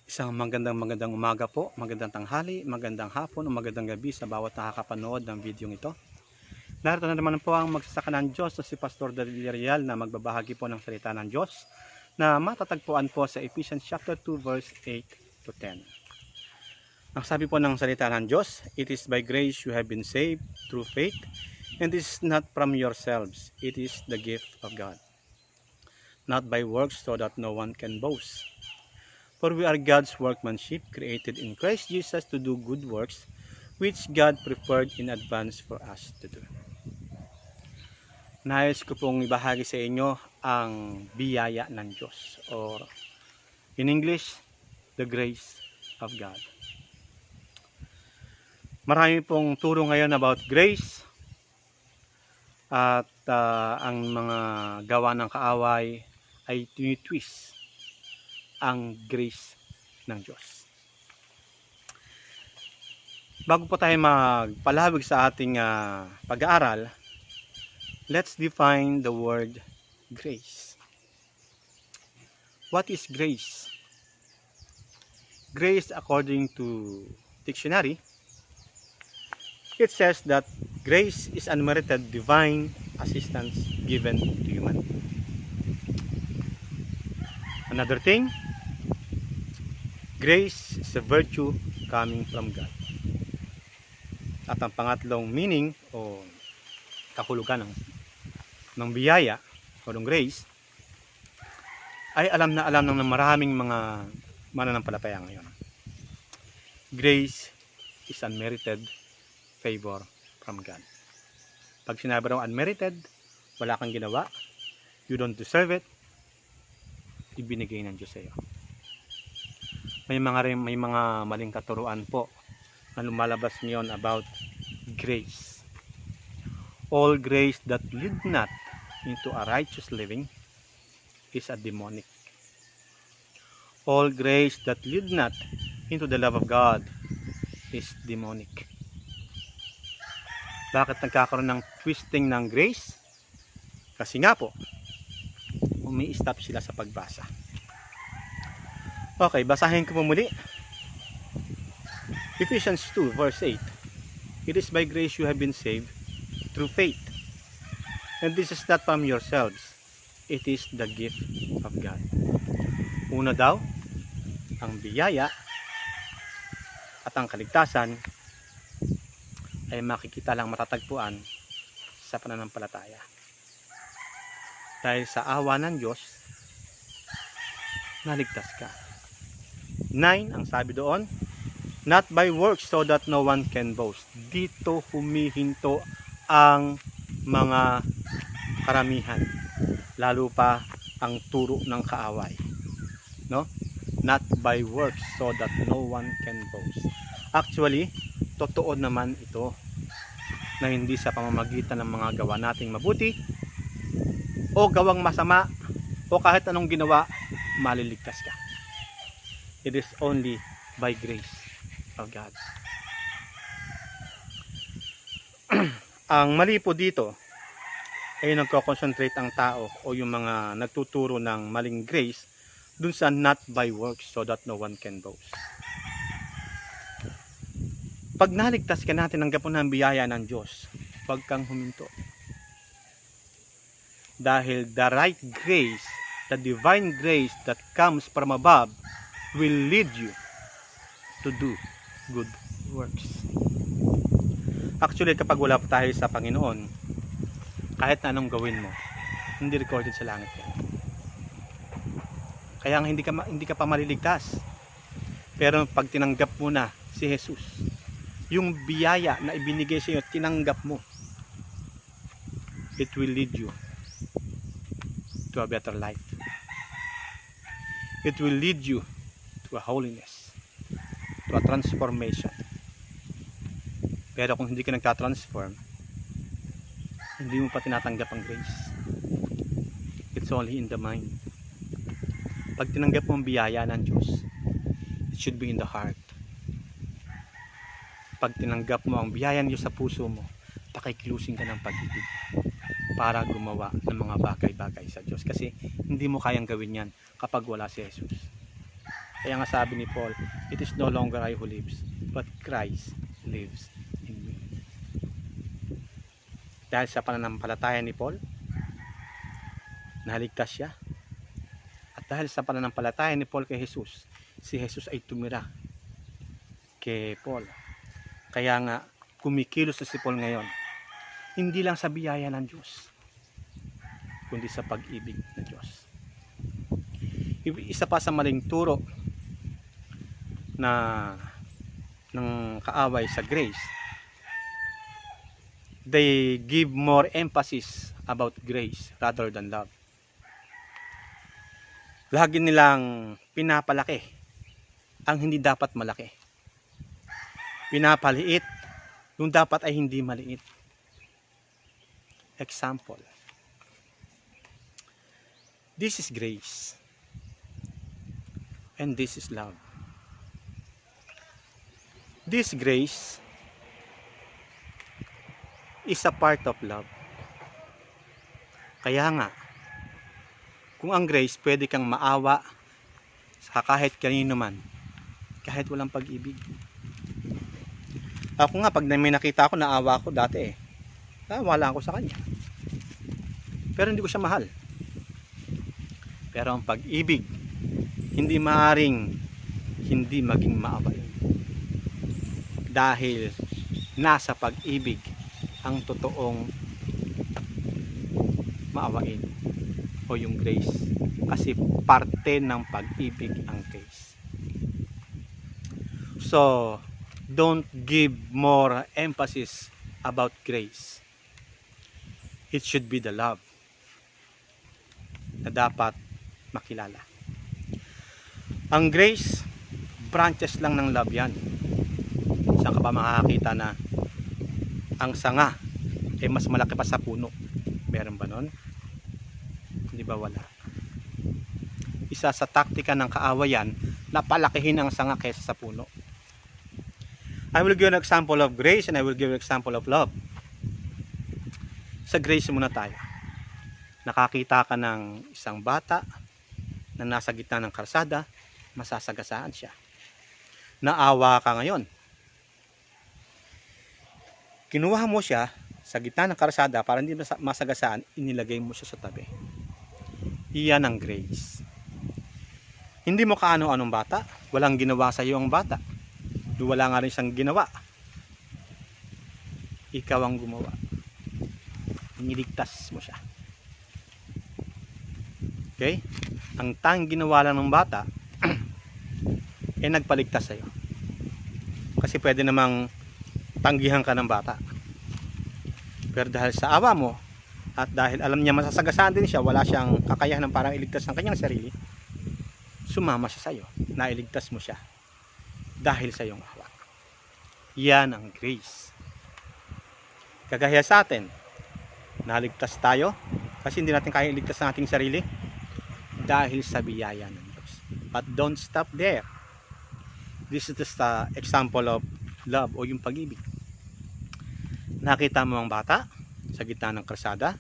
Isang magandang umaga po, magandang tanghali, magandang hapon o magandang gabi sa bawat nakakapanood ng video ito. Narito na naman po ang magsasaka ng Diyos na si Pastor Villarreal na magbabahagi po ng salita ng Diyos na matatagpuan po sa Ephesians chapter 2 verse 8 to 10. Ang sabi po ng salita ng Diyos, "It is by grace you have been saved through faith, and this is not from yourselves, it is the gift of God, not by works so that no one can boast. For we are God's workmanship, created in Christ Jesus to do good works, which God prepared in advance for us to do." Nais ko pong ibahagi sa inyo ang biyaya ng Diyos, or in English, the grace of God. Marami pong turo ngayon about grace at ang mga gawa ng kaaway ay tinitwist ang grace ng Diyos. Bago po tayo magpalawig sa ating pag-aaral, let's define the word grace. What is grace? Grace, according to dictionary, it says that grace is unmerited divine assistance given to human. Another thing, grace is a virtue coming from God. At ang pangatlong meaning o kahulugan ng biyaya o ng grace ay alam ng maraming mga mananampalataya ngayon. Grace is unmerited favor from God. Pag sinabi raw unmerited, wala kang ginawa, you don't deserve it, ibinigay ng Diyos sa iyo. May mga maling katuruan po na lumalabas ngayon about grace. All grace that lead not into a righteous living is a demonic. All grace that lead not into the love of God is demonic. Bakit nagkakaroon ng twisting ng grace? Kasi nga po, umi-stop sila sa pagbasa. Okay, basahin ko po muli. Ephesians 2 verse 8. "It is by grace you have been saved through faith. And this is not from yourselves. It is the gift of God." Una daw, ang biyaya at ang kaligtasan ay makikita lang matatagpuan sa pananampalataya. Dahil sa awa ng Diyos, naligtas ka. 9, ang sabi doon, "Not by works so that no one can boast." Dito humihinto ang mga karamihan, lalo pa ang turo ng kaaway, no? Not by works so that no one can boast. Actually, totoo naman ito na hindi sa pamamagitan ng mga gawa nating mabuti o gawang masama o kahit anong ginawa, maliligtas ka. It is only by grace of God. Ang mali po dito ay nagko-concentrate ang tao o yung mga nagtuturo ng maling grace dun sa not by works so that no one can boast. Pag naligtas ka na, tinanggap mo na ang biyaya ng Diyos, huwag kang huminto. Dahil the right grace, the divine grace that comes from above will lead you to do good works. Actually, kapag wala pa tayo sa Panginoon, kahit na anong gawin mo, hindi recorded sa langit yan. Kaya hindi ka pa maliligtas. Pero pag tinanggap mo na si Jesus, yung biyaya na ibinigay sa iyo, tinanggap mo, it will lead you to a better life. It will lead you to a holiness, to a transformation. Pero kung hindi ka nagtatransform, hindi mo pa tinatanggap ang grace. It's only in the mind. Pag tinanggap mo ang biyaya ng Diyos, it should be in the heart. Pag tinanggap mo ang biyaya ng Diyos sa puso mo, pakikilusin ka ng pag-ibig para gumawa ng mga bagay-bagay sa Diyos. Kasi hindi mo kayang gawin yan kapag wala si Jesus. Kaya nga sabi ni Paul, it is no longer I who lives, but Christ lives in me. Dahil sa pananampalataya ni Paul, naligtas siya. At dahil sa pananampalataya ni Paul kay Jesus, si Jesus ay tumira kay Paul. Kaya nga, kumikilos na si Paul ngayon. Hindi lang sa biyaya ng Diyos, kundi sa pag-ibig ng Diyos. Isa pa sa maling turo ng kaaway sa grace, they give more emphasis about grace rather than love. Lagi nilang pinapalaki ang hindi dapat malaki. Pinapaliit yung dapat ay hindi maliit. Example, this is grace and this is love. This grace is a part of love. Kaya nga, kung ang grace, pwede kang maawa sa kahit kanino man, kahit walang pag-ibig. Ako nga, pag may nakita ako, naawa ako dati wala ako sa kanya. Pero hindi ko siya mahal. Pero ang pag-ibig, hindi maaring hindi maging maawain. Dahil nasa pag-ibig ang totoong maawain o yung grace. Kasi parte ng pag-ibig ang grace. So, don't give more emphasis about grace. It should be the love na dapat makilala. Ang grace, branches lang ng love yan. Saan ka ba makakakita na ang sanga ay mas malaki pa sa puno? Meron ba nun? Hindi ba wala? Isa sa taktika ng kaawayan na palakihin ang sanga kaysa sa puno. I will give an example of grace and I will give an example of love. Sa grace muna tayo. Nakakita ka ng isang bata na nasa gitna ng kalsada, masasagasaan siya. Naawa ka ngayon. Kinuha mo siya sa gitna ng kalsada para hindi masagasaan, inilagay mo siya sa tabi. Iyan ang grace. Hindi mo kaano-anong bata, walang ginawa sa iyo ang bata. Wala nga rin siyang ginawa. Ikaw ang gumawa. Niligtas mo siya. Okay? Ang tanging ginawa lang ng bata nagpaligtas sa iyo. Kasi pwede namang tanggihan ka ng bata. Pero dahil sa awa mo at dahil alam niya masasagasaan din siya, wala siyang kakayahan ng parang iligtas ng kanyang sarili, sumama siya sa iyo. Nailigtas mo siya dahil sa iyong awa. Yan ang grace. Kagaya sa atin, naligtas tayo kasi hindi natin kaya iligtas ang ating sarili dahil sa biyaya ng Diyos. But don't stop there. This is just the example of love o yung pag-ibig. Nakita mo ang bata sa gitna ng kalsada,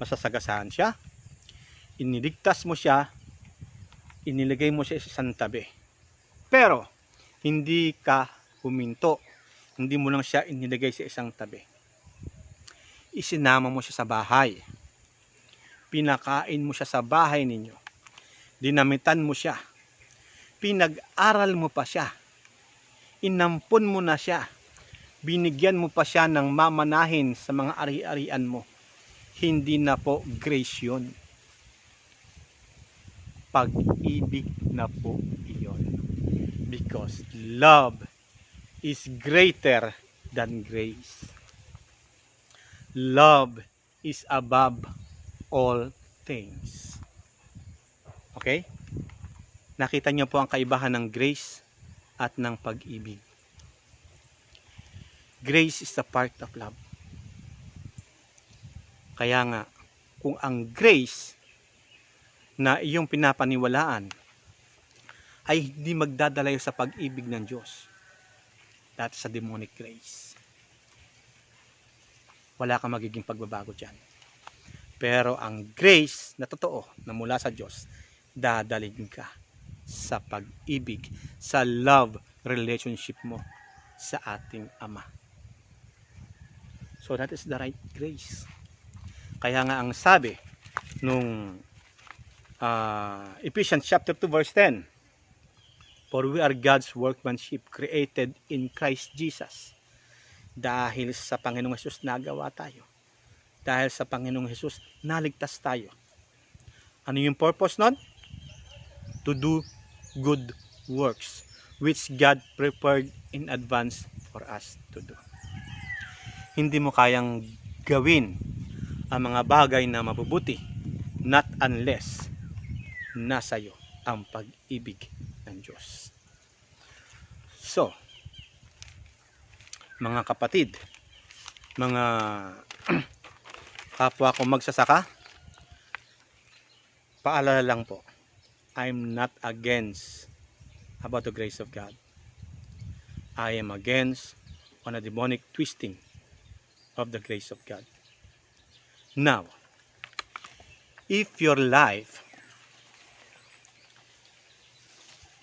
masasagasaan siya, iniligtas mo siya, inilagay mo siya sa isang tabi. Pero hindi ka huminto, hindi mo lang siya inilagay sa isang tabi. Isinama mo siya sa bahay. Pinakain mo siya sa bahay ninyo. Dinamitan mo siya. Pinag-aral mo pa siya. Inampon mo na siya. Binigyan mo pa siya ng mamanahin sa mga ari-arian mo. Hindi na po grace yun. Pag-ibig na po iyon. Because love is greater than grace. Love is above all things. Okay? Nakita niyo po ang kaibahan ng grace at ng pag-ibig. Grace is a part of love. Kaya nga, kung ang grace na iyong pinapaniwalaan ay hindi magdadalayo sa pag-ibig ng Diyos, that is a demonic grace. Wala kang magiging pagbabago dyan. Pero ang grace na totoo na mula sa Diyos, dadaling ka sa pag-ibig, sa love relationship mo sa ating Ama. So that is the right grace. Kaya nga ang sabi nung Ephesians chapter 2 verse 10, for we are God's workmanship created in Christ Jesus. Dahil sa Panginoong Hesus nagawa tayo. Dahil sa Panginoong Hesus naligtas tayo. Ano yung purpose nun? To do good works which God prepared in advance for us to do. Hindi mo kayang gawin ang mga bagay na mabubuti not unless nasa iyo ang pag-ibig ng Diyos. So, mga kapatid, mga kapwa ko magsasaka, paalala lang po, I'm not against about the grace of God. I am against on a demonic twisting of the grace of God. Now, if your life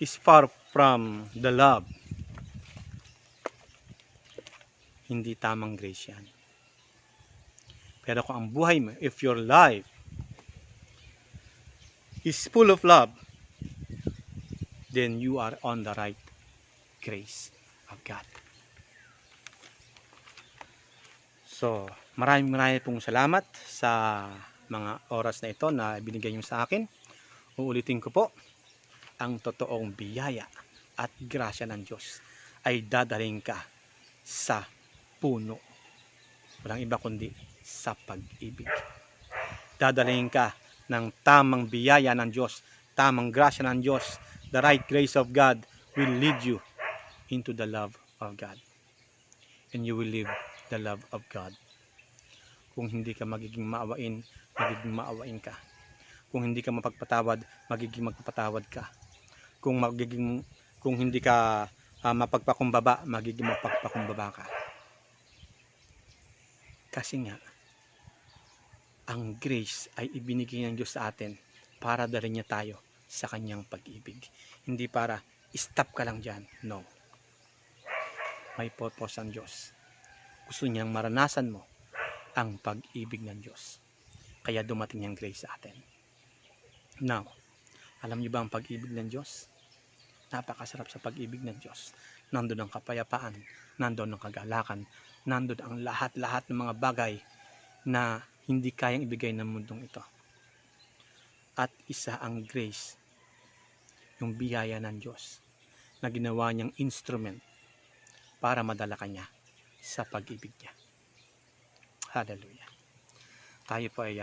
is far from the love, hindi tamang grace yan. Pero kung ang buhay mo, if your life is full of love, then you are on the right grace of God. So, maraming pong salamat sa mga oras na ito na binigay niyo sa akin. Uulitin ko po, ang totoong biyaya at grasya ng Diyos ay dadaling ka sa puno. Walang iba kundi sa pag-ibig. Dadaling ka ng tamang biyaya ng Diyos, tamang grasya ng Diyos. The right grace of God will lead you into the love of God. And you will live the love of God. Kung hindi ka magiging maawain ka. Kung hindi ka mapagpatawad, magiging magpapatawad ka. Kung hindi ka mapagpakumbaba, magiging mapagpakumbaba ka. Kasi nga, ang grace ay ibinigay ng Diyos sa atin para dalhin niya tayo sa kanyang pag-ibig. Hindi para stop ka lang dyan. No. May purpose ang Diyos. Gusto niyang maranasan mo ang pag-ibig ng Diyos. Kaya dumating yung grace sa atin. Now, alam niyo ba ang pag-ibig ng Diyos? Napakasarap sa pag-ibig ng Diyos. Nandun ang kapayapaan, nandun ang kagalakan, nandun ang lahat-lahat ng mga bagay na hindi kayang ibigay ng mundong ito. At isa ang grace, yung biyaya ng Diyos, na ginawa niyang instrument para madala ka niya sa pag-ibig niya. Hallelujah. Tayo po ay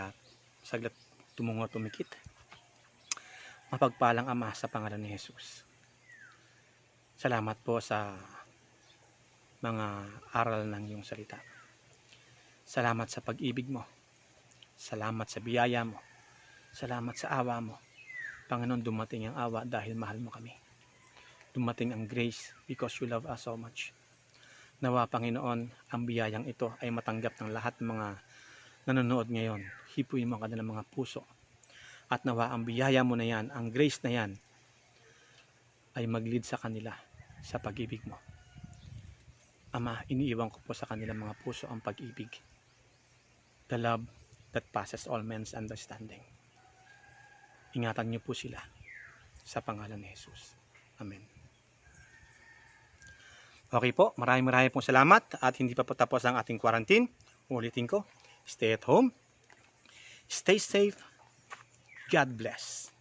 saglit tumikit. Mapagpalang Ama sa pangalan ni Jesus. Salamat po sa mga aral ng iyong salita. Salamat sa pag-ibig mo. Salamat sa biyaya mo. Salamat sa awa mo. Panginoon, dumating ang awa dahil mahal mo kami. Dumating ang grace because you love us so much. Nawa, Panginoon, ang biyayang ito ay matanggap ng lahat ng mga nanonood ngayon. Hipuin mo ang kanilang mga puso. At nawa, ang biyaya mo na yan, ang grace na yan, ay mag-lead sa kanila sa pag-ibig mo. Ama, iniiwan ko po sa kanilang mga puso ang pag-ibig. The love that passes all men's understanding. Ingatan niyo po sila sa pangalan ni Jesus. Amen. Okay po, maraming pong salamat at hindi pa po tapos ang ating quarantine. Ulitin ko, stay at home, stay safe, God bless.